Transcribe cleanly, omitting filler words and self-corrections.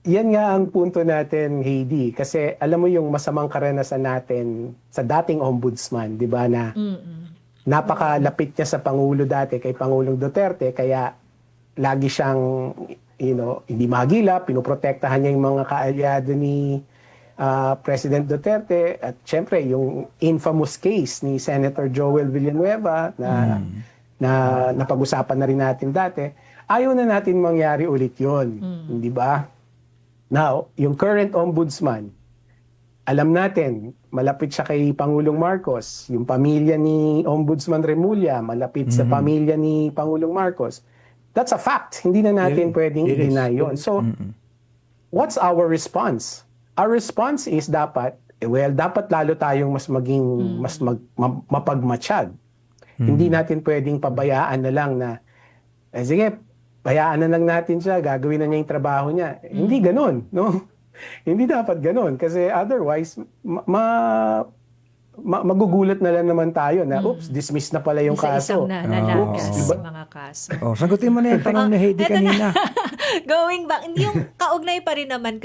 Yan nga ang punto natin, Heidi. Kasi alam mo yung masamang karanasan natin sa dating ombudsman, di ba, na napakalapit niya sa Pangulo dati, kay Pangulong Duterte, kaya lagi siyang, hindi magila, pinoprotektahan niya yung mga kaalyado ni President Duterte. At syempre, yung infamous case ni Senator Joel Villanueva na napag-usapan na rin natin dati, ayaw na natin mangyari ulit yun. Di ba? Now, yung current ombudsman, alam natin, malapit siya kay Pangulong Marcos. Yung pamilya ni Ombudsman Remulla, malapit sa pamilya ni Pangulong Marcos. That's a fact. Hindi na natin pwedeng i-deny yun. So, what's our response? Our response is dapat lalo tayong mas maging, mapagmatsyag. Hindi natin pwedeng pabayaan na lang na, sige, bayaan na lang natin siya, gagawin na niya yung trabaho niya. Hindi ganun, no? Hindi dapat ganun. Kasi otherwise, magugulat na lang naman tayo na, oops, dismiss na pala yung kaso. Isa-isang nalalagas Oops, sa mga kaso. Sagutin mo na yung tanong ni Heidi Eto na. kanina. Going back, yung kaugnay pa rin naman